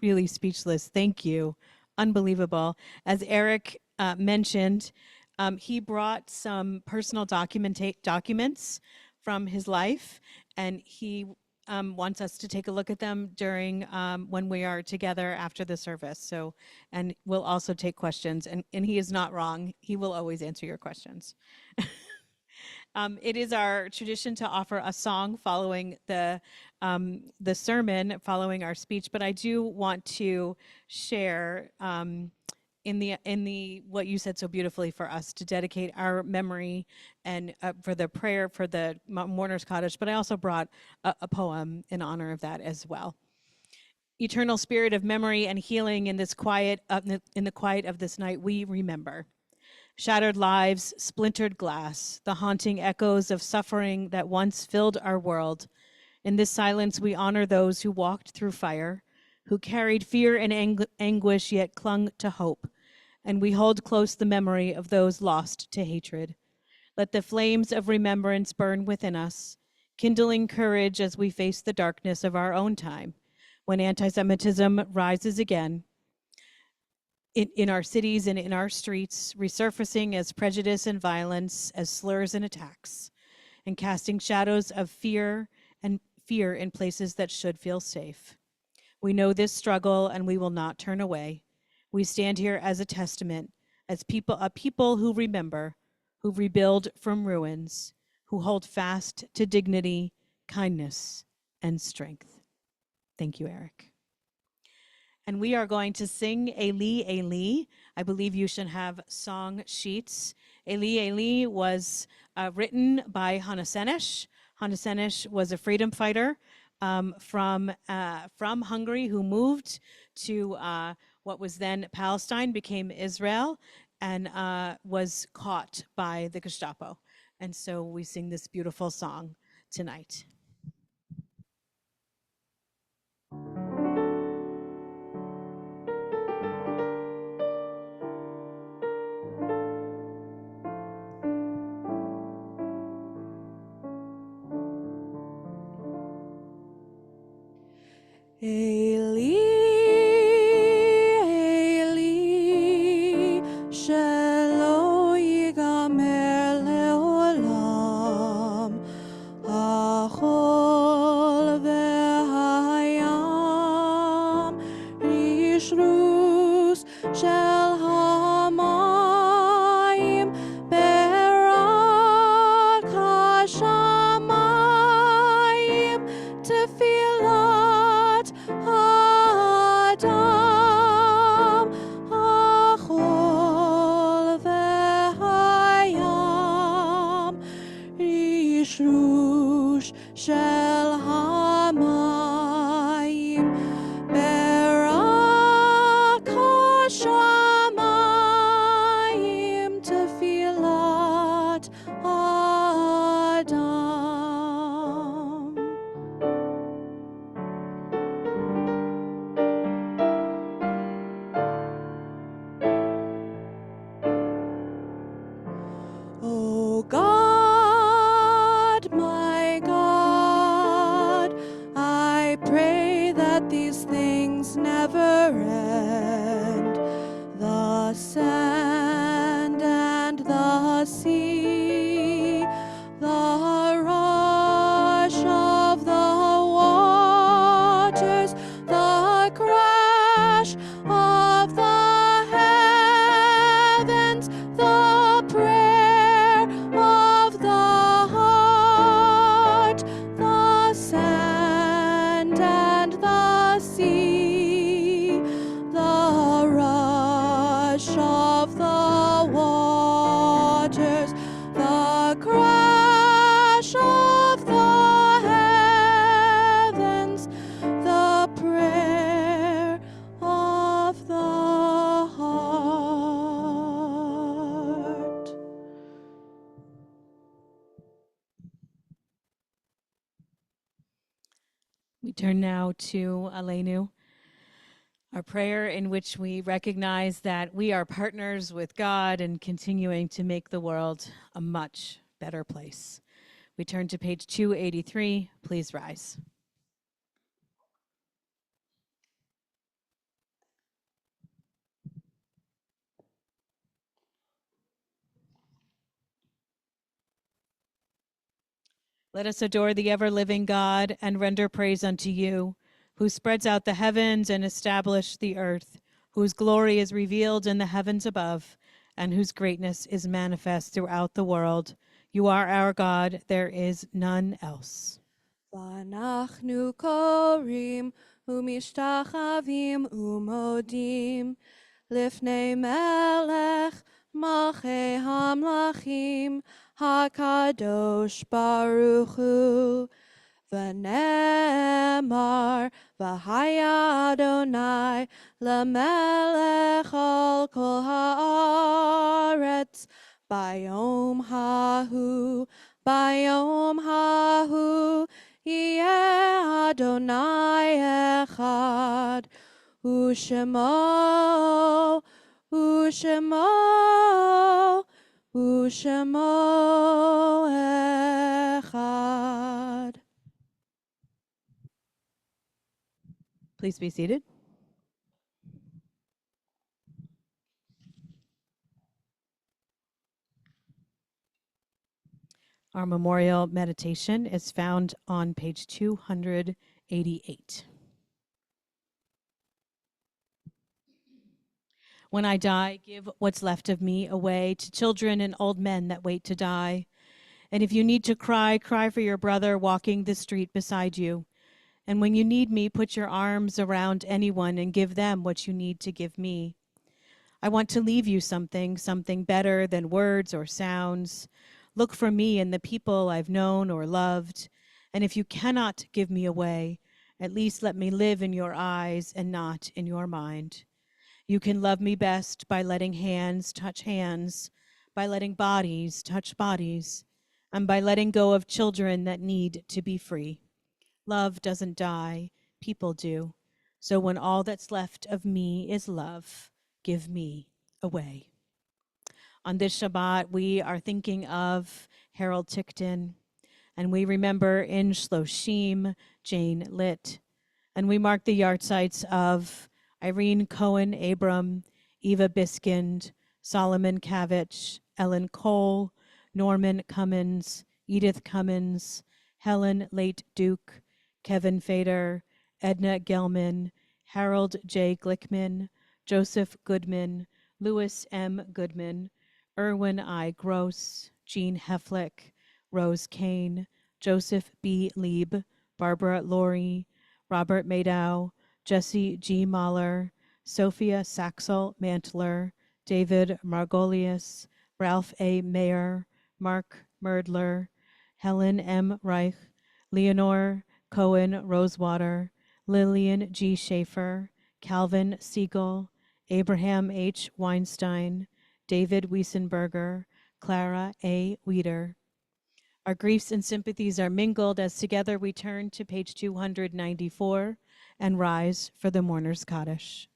really speechless. Thank you. Unbelievable. As Eric mentioned, he brought some personal documents from his life, and he wants us to take a look at them during when we are together after the service. So, and we'll also take questions, and he is not wrong. He will always answer your questions. It is our tradition to offer a song following the sermon, following our speech. But I do want to share in the what you said so beautifully for us to dedicate our memory and for the prayer for the mourner's cottage. But I also brought a poem in honor of that as well. Eternal spirit of memory and healing, in this quiet, in the quiet of this night, we remember. Shattered lives, splintered glass, the haunting echoes of suffering that once filled our world. In this silence, we honor those who walked through fire, who carried fear and anguish yet clung to hope. And we hold close the memory of those lost to hatred. Let the flames of remembrance burn within us, kindling courage as we face the darkness of our own time, when anti-Semitism rises again in our cities and in our streets, resurfacing as prejudice and violence, as slurs and attacks, and casting shadows of fear in places that should feel safe. We know this struggle, and we will not turn away. We stand here as a testament, as a people who remember, who rebuild from ruins, who hold fast to dignity, kindness, and strength. Thank you, Eric. And we are going to sing Eli, Eli. I believe you should have song sheets. Eli, Eli was written by Hannah Senesh. Hannah Senesh was a freedom fighter from Hungary who moved to what was then Palestine, became Israel, and was caught by the Gestapo. And so we sing this beautiful song tonight. Eli, Eli, shelo yigamer leolam, hachol v'hayam, rishrus shel hamayim, berak hashamayim, tefilat Adam, hachol v'hayam, rishrush shel hamayim, berak hashamayim, tefilat Adam. O God, my God, I pray that these things never end. The sand and the sea, the rush of the waters, the crash of the heavens, the prayer of the heart, the sand and the sea, the rush of the waters, the crash of the heavens, the prayer of the heart. We turn now to Aleinu, our prayer in which we recognize that we are partners with God in continuing to make the world a much better place. We turn to page 283. Please rise. Let us adore the ever-living God and render praise unto you, who spreads out the heavens and established the earth, whose glory is revealed in the heavens above, and whose greatness is manifest throughout the world. You are our God, there is none else. ואנחנו קוראים ומשתחווים ומודים לפני מלך מלכי המלכים הקדוש ברוך הוא. ונאמר והיה אדוני למלך על כל הארץ ביום ההוא, ביום ההוא יהיה אדוני אחד, ושמו, ושמו, ושמו אחד. Please be seated. Our memorial meditation is found on page 288. When I die, give what's left of me away to children and old men that wait to die. And if you need to cry, cry for your brother walking the street beside you. And when you need me, put your arms around anyone and give them what you need to give me. I want to leave you something better than words or sounds. Look for me in the people I've known or loved. And if you cannot give me away, at least let me live in your eyes and not in your mind. You can love me best by letting hands touch hands, by letting bodies touch bodies. and by letting go of children that need to be free. Love doesn't die, people do. So when all that's left of me is love, give me away. On this Shabbat, we are thinking of Harold Tickton, and we remember in Shloshim, Jane Litt, and we mark the yahrzeits of Irene Cohen Abram, Eva Biskind, Solomon Kavich, Ellen Cole, Norman Cummins, Edith Cummins, Helen Late Duke, Kevin Fader, Edna Gelman, Harold J. Glickman, Joseph Goodman, Louis M. Goodman, Erwin I. Gross, Jean Heflick, Rose Kane, Joseph B. Lieb, Barbara Laurie, Robert Madow, Jesse G. Mahler, Sophia Saxel Mantler, David Margolius, Ralph A. Mayer, Mark Merdler, Helen M. Reich, Leonore Cohen Rosewater, Lillian G. Schaefer, Calvin Siegel, Abraham H. Weinstein, David Wiesenberger, Clara A. Weider. Our griefs and sympathies are mingled as together we turn to page 294 and rise for the mourner's Kaddish.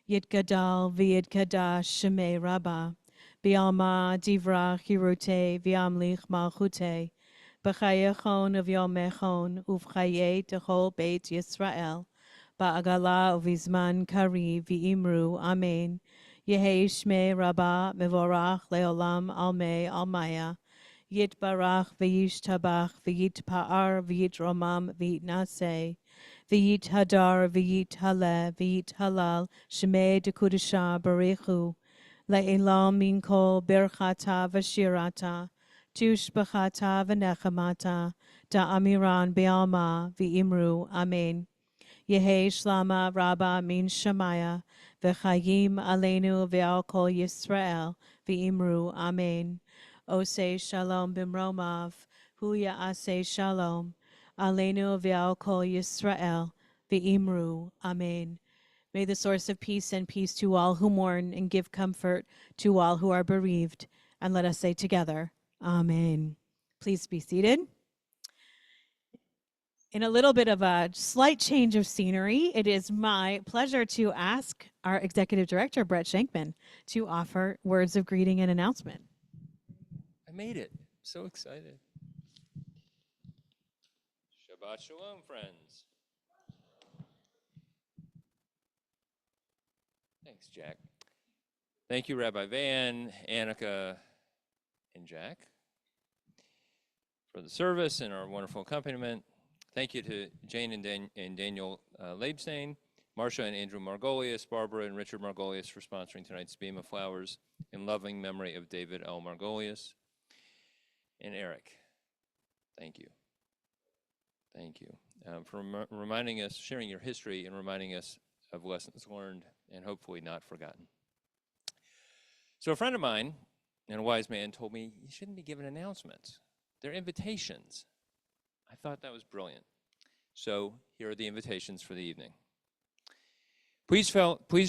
Yitgadal v'yitgadash shemei Rabbah, Bialma divra hirute v'amlich malchute, B'chayechon v'yomechon uv'chaye techol beit Yisrael, Ba'agala uv'izman kari v'imru amen, Yehi shmei Rabbah mevorach leolam almei almaya, Yitbarach v'yishtabach v'yitpa'ar v'yitromam v'yitnaseh, V'yit hadar, v'yit haleh, v'yit halal, shemei dekudesha barechu, le'elam min kol berchata v'shirata, tushbachata v'nechamata, da'amiran be'alma v'imru, amen. Yehi shlama rabba min shamaya, v'chayim aleinu v'al kol Yisrael, v'imru, amen. Oseh shalom b'mromav, hu ya'aseh shalom, Aleinu v'al kol Yisrael, v'imru, amen. May the source of peace send peace to all who mourn and give comfort to all who are bereaved. And let us say together, amen. Please be seated. In a little bit of a slight change of scenery, it is my pleasure to ask our Executive Director, Brett Shankman, to offer words of greeting and announcement. I made it. So excited. Shabbat Shalom, friends. Thanks, Jack. Thank you, Rabbi Van, Annika, and Jack, for the service and our wonderful accompaniment. Thank you to Jane and Daniel Leibstein, Marcia and Andrew Margolius, Barbara and Richard Margolius for sponsoring tonight's Beam of Flowers in loving memory of David L. Margolius. And Eric, thank you. Thank you for reminding us, sharing your history and reminding us of lessons learned and hopefully not forgotten. So a friend of mine and a wise man told me, you shouldn't be giving announcements. They're invitations. I thought that was brilliant. So here are the invitations for the evening. Please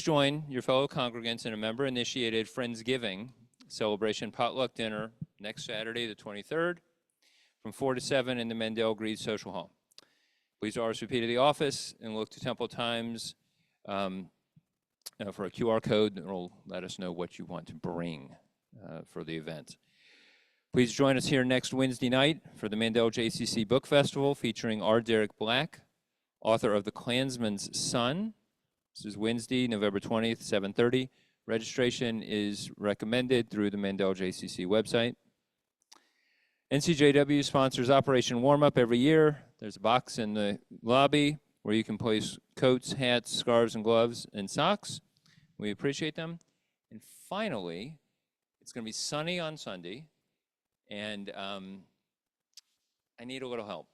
join your fellow congregants in a member-initiated Friendsgiving celebration potluck dinner next Saturday, the 23rd, from 4 to 7 in the Mendel Greed Social Hall. Please RSVP to the office and look to Temple Times for a QR code that will let us know what you want to bring for the event. Please join us here next Wednesday night for the Mandel JCC Book Festival featuring R. Derek Black, author of The Klansman's Son. This is Wednesday, November 20th, 7:30. Registration is recommended through the Mandel JCC website. NCJW sponsors Operation Warm Up every year. There's a box in the lobby where you can place coats, hats, scarves, and gloves, and socks. We appreciate them. And finally, it's going to be sunny on Sunday, and I need a little help.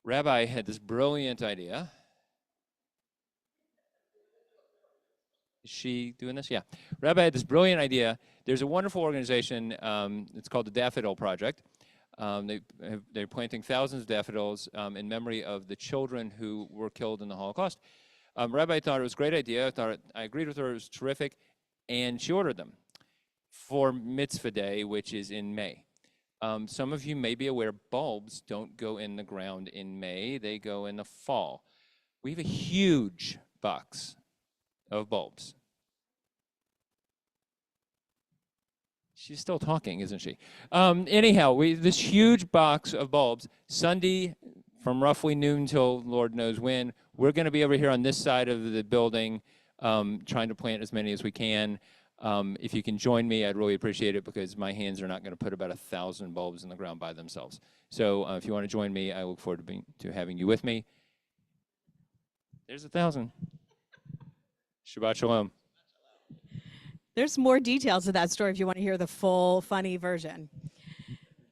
Rabbi had this brilliant idea. Is she doing this? Yeah. Rabbi had this brilliant idea. There's a wonderful organization. It's called the Daffodil Project. They're planting thousands of daffodils in memory of the children who were killed in the Holocaust. Rabbi thought it was a great idea. I agreed with her. It was terrific. And she ordered them for Mitzvah Day, which is in May. Some of you may be aware bulbs don't go in the ground in May. They go in the fall. We have a huge box of bulbs. She's still talking, isn't she? Anyhow, this huge box of bulbs, Sunday from roughly noon till Lord knows when, we're going to be over here on this side of the building trying to plant as many as we can. If you can join me, I'd really appreciate it because my hands are not going to put about 1,000 bulbs in the ground by themselves. So if you want to join me, I look forward to having you with me. There's 1,000. Shabbat shalom. There's more details to that story if you want to hear the full funny version.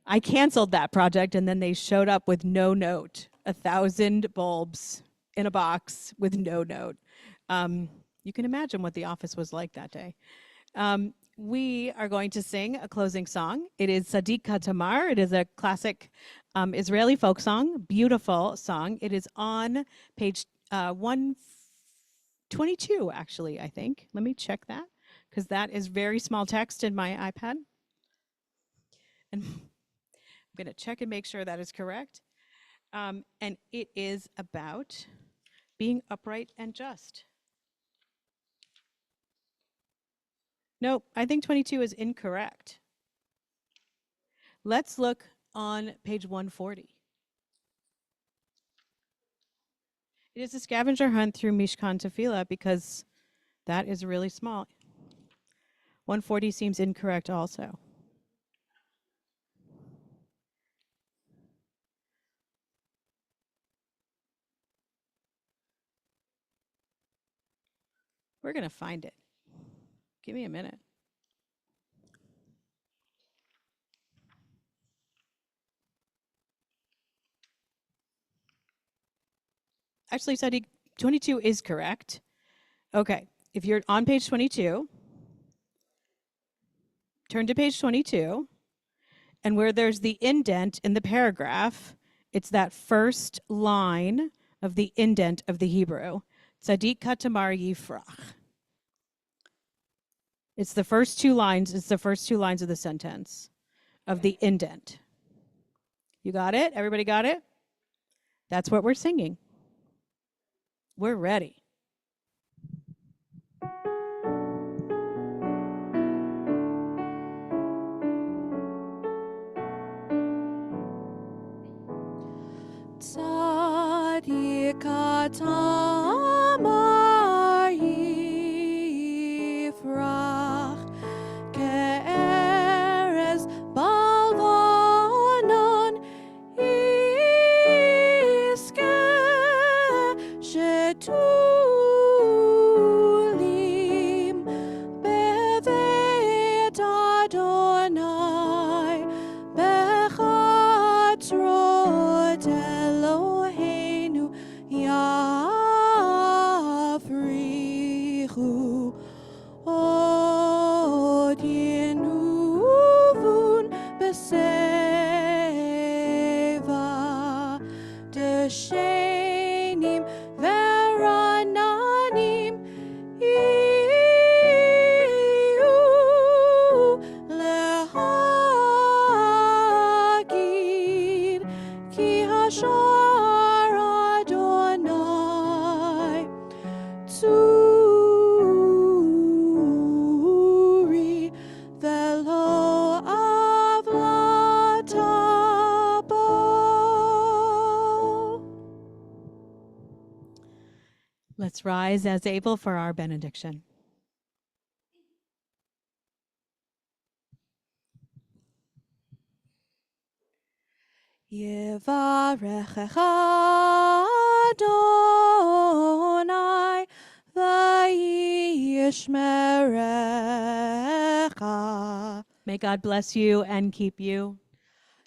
I canceled that project and then they showed up with no note. 1,000 bulbs in a box with no note. You can imagine what the office was like that day. We are going to sing a closing song. It is Sadiq Tamar. It is a classic Israeli folk song, beautiful song. It is on page 122, actually, I think. Let me check that, because that is very small text in my iPad. And I'm going to check and make sure that is correct. And it is about being upright and just. Nope, I think 22 is incorrect. Let's look on page 140. It is a scavenger hunt through Mishkan Tefillah because that is really small. 140 seems incorrect also. We're going to find it. Give me a minute. Actually, Sadiq, 22 is correct. Okay, if you're on page 22, turn to page 22, and where there's the indent in the paragraph, it's that first line of the indent of the Hebrew. Sadiq katamar yifrach. It's the first two lines. It's the first two lines of the sentence of the indent. You got it? Everybody got it? That's what we're singing. We're ready. Tzaddik Tamar yifrach ke'erez balvanon iskeh shetulim bevet Adonai bechatzrot Eloheinu yafrichu od yenuvun beseva deshenim verananim iyu lehagid ki hashar Adonai tzuri velo avlatabo. Let's rise as able for our benediction. Yevarechecha Adonai vayishmerecha. May God bless you and keep you.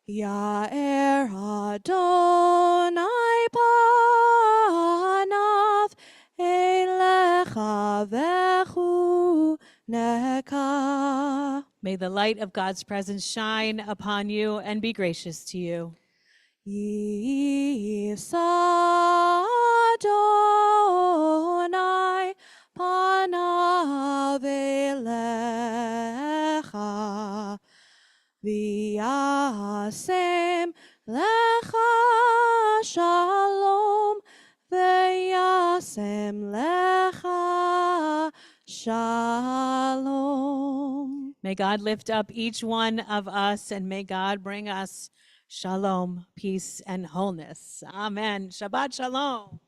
Ya'er Adonai panav elecha vechuneka. May the light of God's presence shine upon you and be gracious to you. Yisa Adonai panav elecha, v'yasem lecha shalom, v'yasem lecha shalom. May God lift up each one of us, and may God bring us shalom, peace, and wholeness. Amen. Shabbat shalom.